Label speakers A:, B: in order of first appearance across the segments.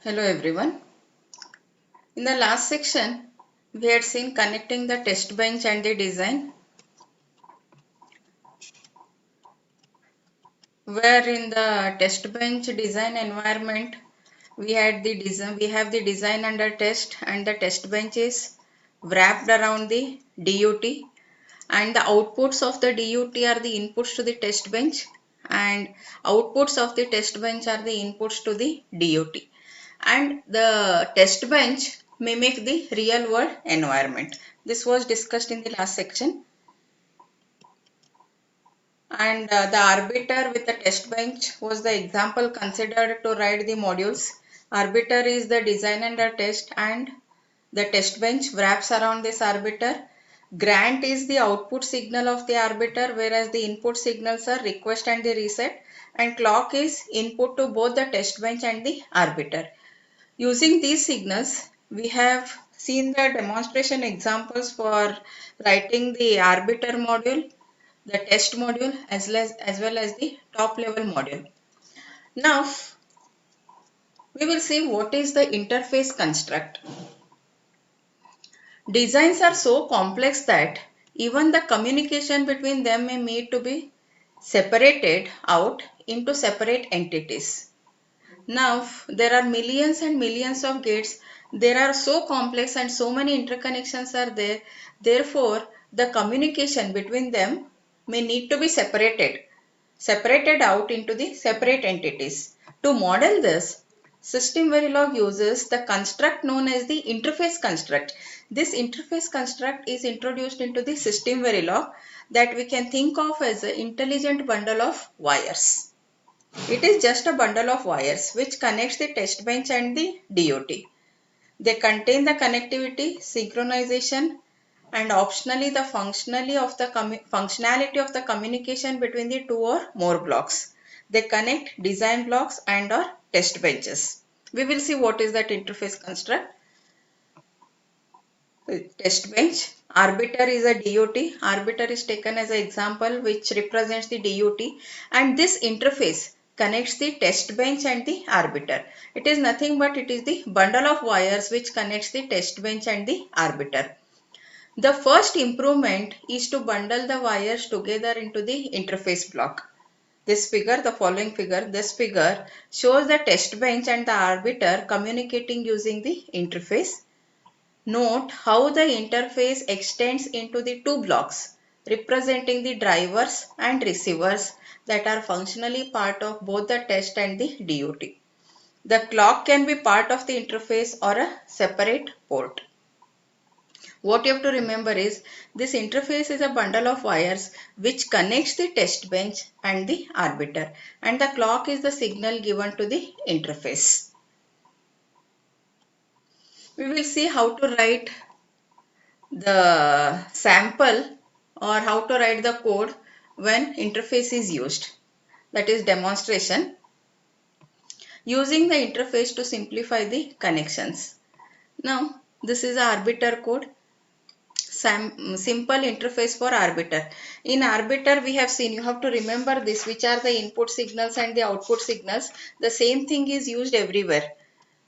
A: Hello everyone. In the last section, we had seen connecting the test bench and the design, where in the test bench design environment, we have the design under test, and the test bench is wrapped around the DUT, and the outputs of the DUT are the inputs to the test bench, and outputs of the test bench are the inputs to the DUT. And the test bench mimic the real world environment. This was discussed in the last section. And the arbiter with the test bench was the example considered to write the modules. Arbiter is the design under test, and the test bench wraps around this arbiter. Grant is the output signal of the arbiter, whereas the input signals are request and the reset, and clock is input to both the test bench and the arbiter. Using these signals, we have seen the demonstration examples for writing the arbiter module, the test module, as well as the top level module. Now, we will see what is the interface construct. Designs are so complex that even the communication between them may need to be separated out into separate entities. Now, there are millions and millions of gates. They are so complex and so many interconnections are there. Therefore, the communication between them may need to be separated out into the separate entities. To model this, System Verilog uses the construct known as the interface construct. This interface construct is introduced into the System Verilog that we can think of as an intelligent bundle of wires. It is just a bundle of wires which connects the test bench and the DUT. They contain the connectivity, synchronization, and optionally the functionality of the communication between the two or more blocks. They connect design blocks and or test benches. We will see what is that interface construct. Test bench. Arbiter is a DUT. Arbiter is taken as an example which represents the DUT, and this interface connects the test bench and the arbiter. It is nothing but it is the bundle of wires which connects the test bench and the arbiter. The first improvement is to bundle the wires together into the interface block. This figure shows the test bench and the arbiter communicating using the interface. Note how the interface extends into the two blocks representing the drivers and receivers that are functionally part of both the test and the DUT. The clock can be part of the interface or a separate port. What you have to remember is this interface is a bundle of wires which connects the test bench and the arbiter, and the clock is the signal given to the interface. We will see how to write the sample or how to write the code when interface is used. That is demonstration. Using the interface to simplify the connections. Now, this is the arbiter code. Simple interface for arbiter. In arbiter, we have seen, you have to remember this, which are the input signals and the output signals. The same thing is used everywhere.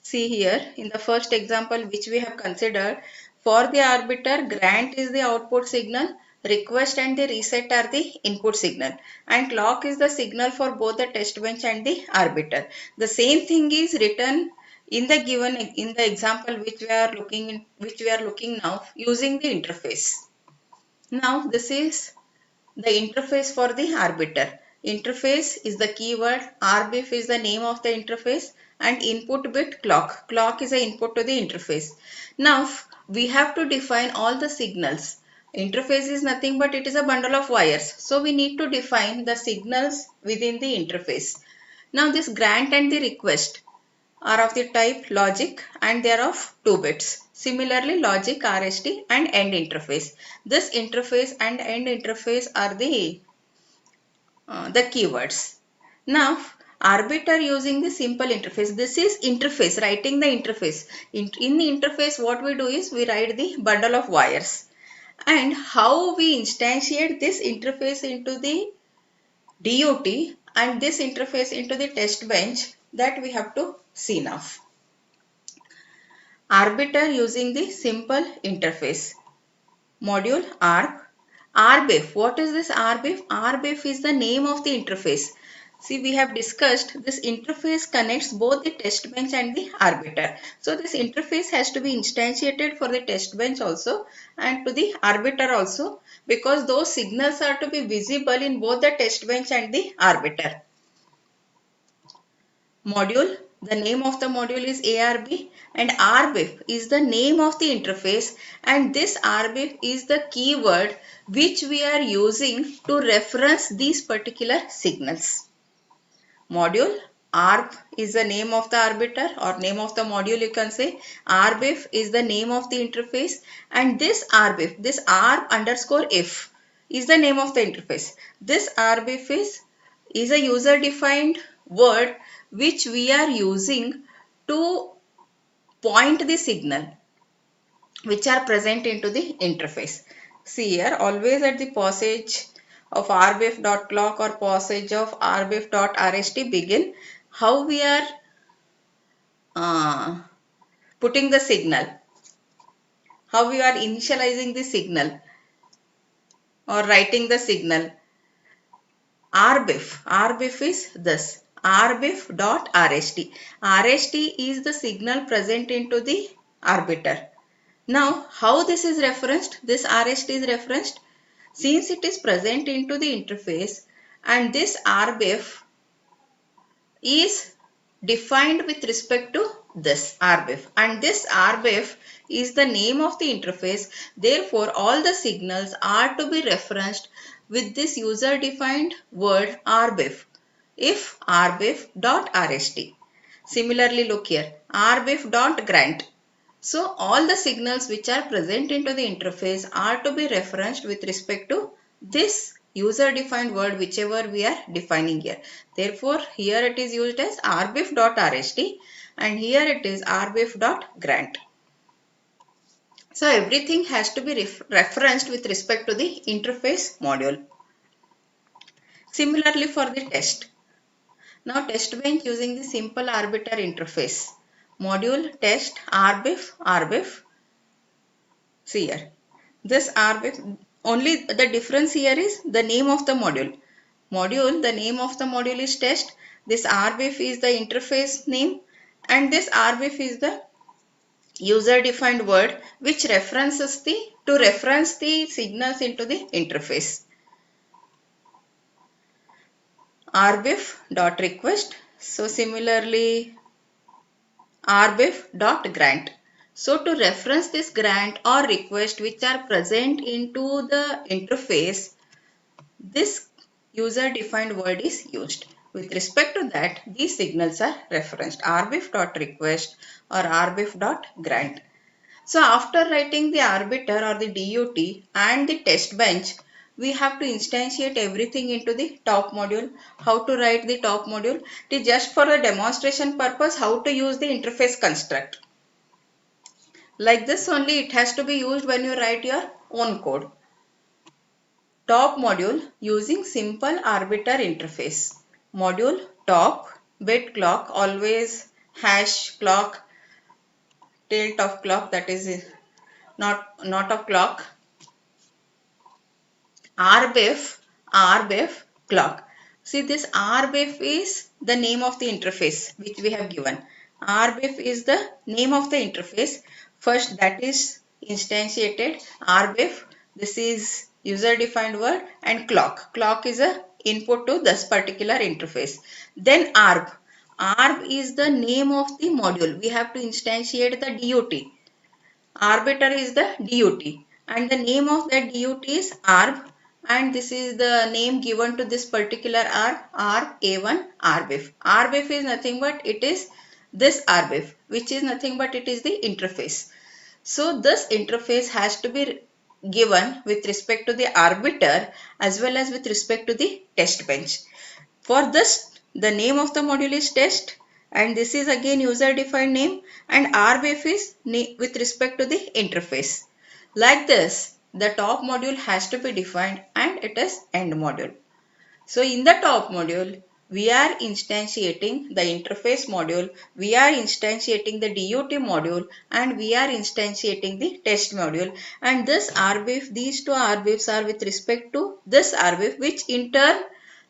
A: See here in the first example which we have considered, for the arbiter, grant is the output signal, request and the reset are the input signal, and clock is the signal for both the test bench and the arbiter. The same thing is written in the example which we are looking now using the interface. Now this is the interface for the arbiter. Interface is the keyword, RBIF is the name of the interface, and input bit clock. Clock is the input to the interface. Now we have to define all the signals. Interface is nothing but it is a bundle of wires. So we need to define the signals within the interface. Now this grant and the request are of the type logic and they are of 2 bits. Similarly, logic, RST and end interface. This interface and end interface are the keywords. Now, arbiter using the simple interface. This is interface, writing the interface. In the interface, what we do is we write the bundle of wires. And how we instantiate this interface into the DUT and this interface into the test bench, that we have to see now. Arbiter using the simple interface. Module ARB. RBIF. What is this RBIF? RBIF is the name of the interface. See, we have discussed this interface connects both the test bench and the arbiter. So this interface has to be instantiated for the test bench also and to the arbiter also, because those signals are to be visible in both the test bench and the arbiter. Module. The name of the module is ARB and RBIF is the name of the interface, and this RBIF is the keyword which we are using to reference these particular signals. Module. ARB is the name of the arbiter or name of the module, you can say. RBIF is the name of the interface, and this RBIF, this ARB underscore if is the name of the interface. This RBIF is a user defined word which we are using to point the signal which are present into the interface. See here, always at the passage of rbif.clock or passage of rbif.rst begin, how we are putting the signal, how we are initializing the signal or writing the signal. RBIF is this, rbif.rst. RST is the signal present into the arbiter. Now, how this is referenced? This RST is referenced since it is present into the interface, and this RBIF is defined with respect to this RBIF, and this RBIF is the name of the interface. Therefore, all the signals are to be referenced with this user defined word RBIF. If RBIF.rst. Similarly, look here, RBIF.grant. So all the signals which are present into the interface are to be referenced with respect to this user defined word whichever we are defining here. Therefore, here it is used as rbif.rst and here it is rbif.grant. So everything has to be referenced with respect to the interface module. Similarly for the test. Now test bench using the simple arbiter interface. Module test RBIF. See here, this RBIF, only the difference here is the name of the module. The name of the module is test. This RBIF is the interface name and this RBIF is the user defined word which references to reference the signals into the interface. RBIF.request. So similarly RBIF.grant. So to reference this grant or request which are present into the interface, this user defined word is used. With respect to that, these signals are referenced, RBIF.request or RBIF.grant. So after writing the arbiter or the DUT and the test bench, we have to instantiate everything into the top module. How to write the top module? It is just for the demonstration purpose how to use the interface construct. Like this only it has to be used when you write your own code. Top module using simple arbiter interface. Module top, bit clock, always hash clock, tilt of clock, that is not of clock. RBIF clock. See, this RBIF is the name of the interface which we have given. RBIF is the name of the interface. First that is instantiated. RBIF, this is user defined word, and clock. Clock is a input to this particular interface. Then ARB. ARB is the name of the module. We have to instantiate the DUT. Arbiter is the DUT and the name of that DUT is ARB, and this is the name given to this particular RA1 RBIF. RBIF is nothing but it is this RBIF, which is nothing but it is the interface. So this interface has to be given with respect to the arbiter as well as with respect to the test bench. For this, the name of the module is test and this is again user defined name, and RBIF is with respect to the interface. Like this, the top module has to be defined and it is end module. So in the top module, we are instantiating the interface module, we are instantiating the DUT module, and we are instantiating the test module. And this RBIF, these two RBIFs are with respect to this RBIF, which in turn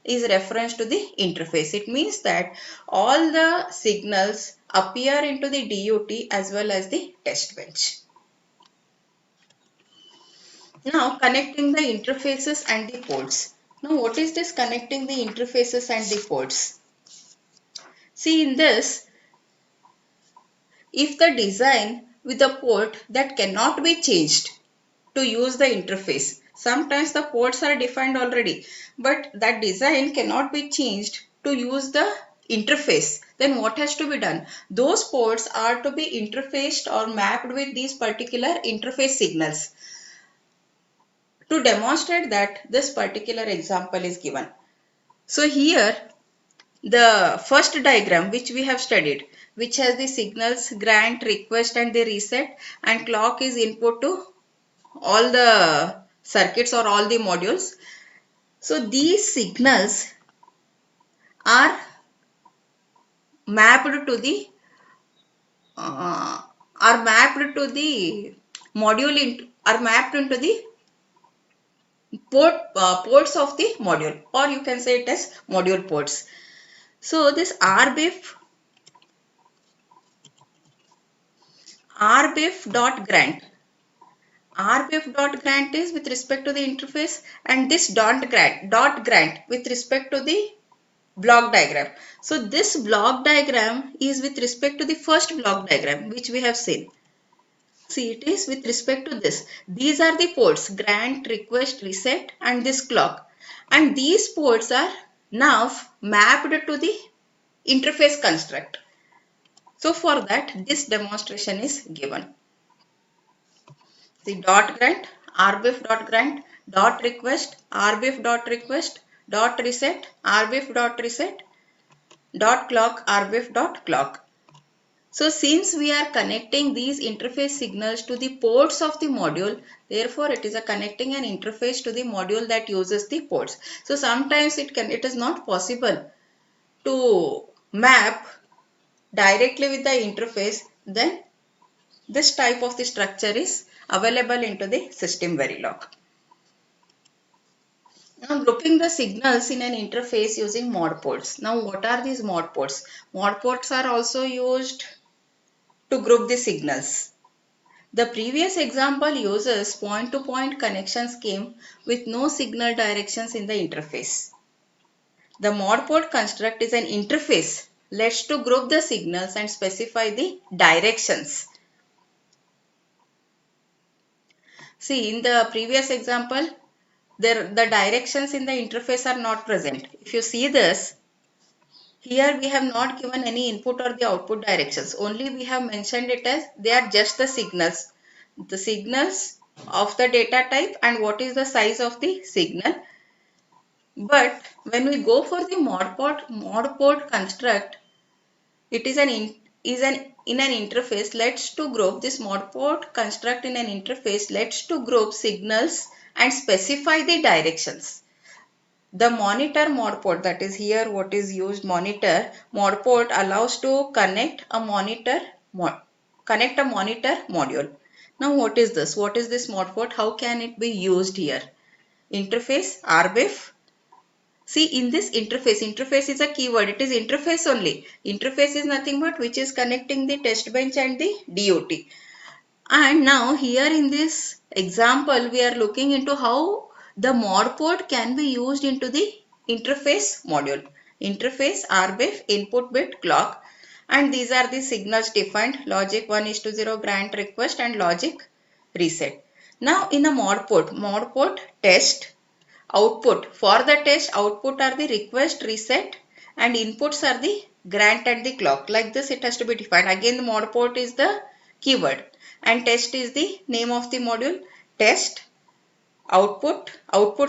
A: is reference to the interface. It means that all the signals appear into the DUT as well as the test bench. Now connecting the interfaces and the ports. Now what is this connecting the interfaces and the ports? See, in this, if the design with a port that cannot be changed to use the interface, sometimes the ports are defined already, but that design cannot be changed to use the interface, then what has to be done? Those ports are to be interfaced or mapped with these particular interface signals. To demonstrate that, this particular example is given. So here the first diagram which we have studied, which has the signals grant, request and the reset, and clock is input to all the circuits or all the modules. So these signals are mapped to the module are mapped into the ports of the module, or you can say it as module ports. So this RBIF.grant. RBIF.grant is with respect to the interface, and this dot grant with respect to the block diagram. So this block diagram is with respect to the first block diagram which we have seen. See, it is with respect to this. These are the ports, grant, request, reset and this clock. And these ports are now mapped to the interface construct. So for that, this demonstration is given. The dot grant, RBIF.grant, dot request, RBIF.request, dot reset, RBIF.reset, dot clock, RBIF.clock. So since we are connecting these interface signals to the ports of the module, therefore it is a connecting an interface to the module that uses the ports. So sometimes it is not possible to map directly with the interface, then this type of the structure is available into the system Verilog. Now grouping the signals in an interface using mod ports. Now what are these mod ports? Mod ports are also used to group the signals. The previous example uses point-to-point connection scheme with no signal directions in the interface. The mod port construct is an interface lets to group the signals and specify the directions. See, in the previous example, the directions in the interface are not present. If you see this, here we have not given any input or the output directions. Only we have mentioned it as they are just the signals. The signals of the data type and what is the size of the signal. But when we go for the mod port construct, it is in an interface. Let's to group this mod port construct in an interface. Let's to group signals and specify the directions. The monitor mod port, that is here what is used, monitor mod port allows to connect a monitor module. Now what is this? What is this mod port? How can it be used here? Interface, RBIF. See, in this interface is a keyword. It is interface only. Interface is nothing but which is connecting the test bench and the DUT. And now here in this example, we are looking into how the mod port can be used into the interface module. Interface, RBIF, input bit, clock. And these are the signals defined. Logic 1:0, grant, request and logic reset. Now in a mod port test, output. For the test, output are the request, reset and inputs are the grant and the clock. Like this it has to be defined. Again the mod port is the keyword and test is the name of the module. Test, output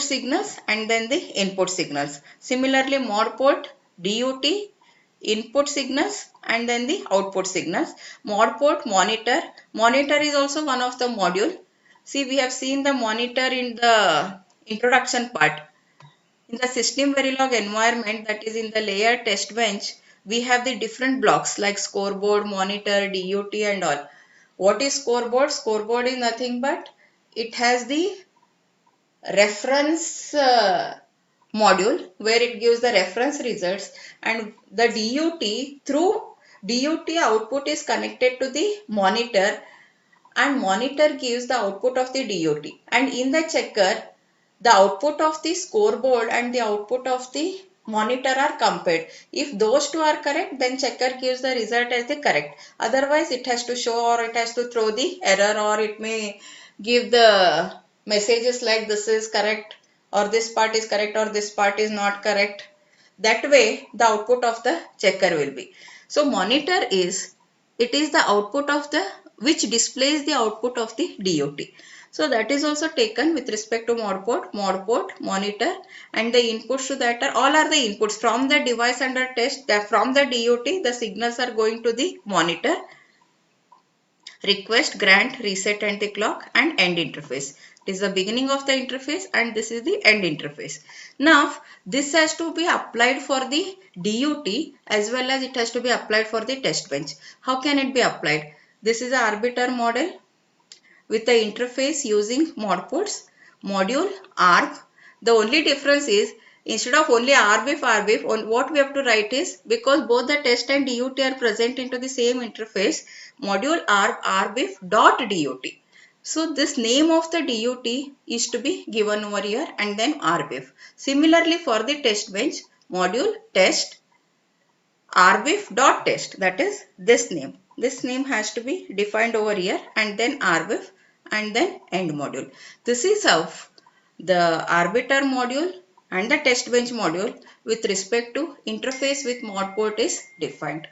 A: signals and then the input signals. Similarly mod port, DUT, input signals and then the output signals. Mod port monitor. Monitor is also one of the module. See, we have seen the monitor in the introduction part. In the System Verilog environment, that is in the layer test bench, we have the different blocks like scoreboard, monitor, DUT and all. What is scoreboard? Scoreboard is nothing but it has the reference module where it gives the reference results, and the DUT, through DUT output is connected to the monitor, and monitor gives the output of the DUT, and in the checker the output of the scoreboard and the output of the monitor are compared. If those two are correct, then checker gives the result as the correct. Otherwise it has to show, or it has to throw the error, or it may give the messages like this is correct, or this part is correct, or this part is not correct. That way the output of the checker will be. So monitor is, it is the output of the, which displays the output of the DUT. So that is also taken with respect to mod port, monitor, and the inputs to that are, all are the inputs from the device under test. That from the DUT the signals are going to the monitor, request, grant, reset and the clock, and end interface. It is the beginning of the interface and this is the end interface. Now this has to be applied for the DUT as well as it has to be applied for the test bench. How can it be applied? This is an arbiter model with the interface using mod ports, module, ARB. The only difference is, instead of only RBIF, what we have to write is, because both the test and DUT are present into the same interface, module ARB, RBIF dot DUT. So this name of the DUT is to be given over here and then RBIF. Similarly for the test bench, module test RBIF.test, that is this name. This name has to be defined over here and then RBIF and then end module. This is how the arbiter module and the test bench module with respect to interface with mod port is defined.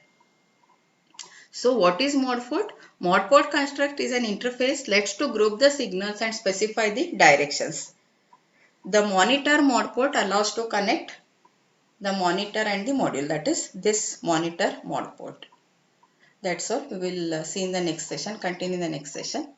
A: So what is mod port? Mod port construct is an interface lets to group the signals and specify the directions. The monitor mod port allows to connect the monitor and the module, that is this monitor mod port. That's all. We will see in the next session, continue in the next session.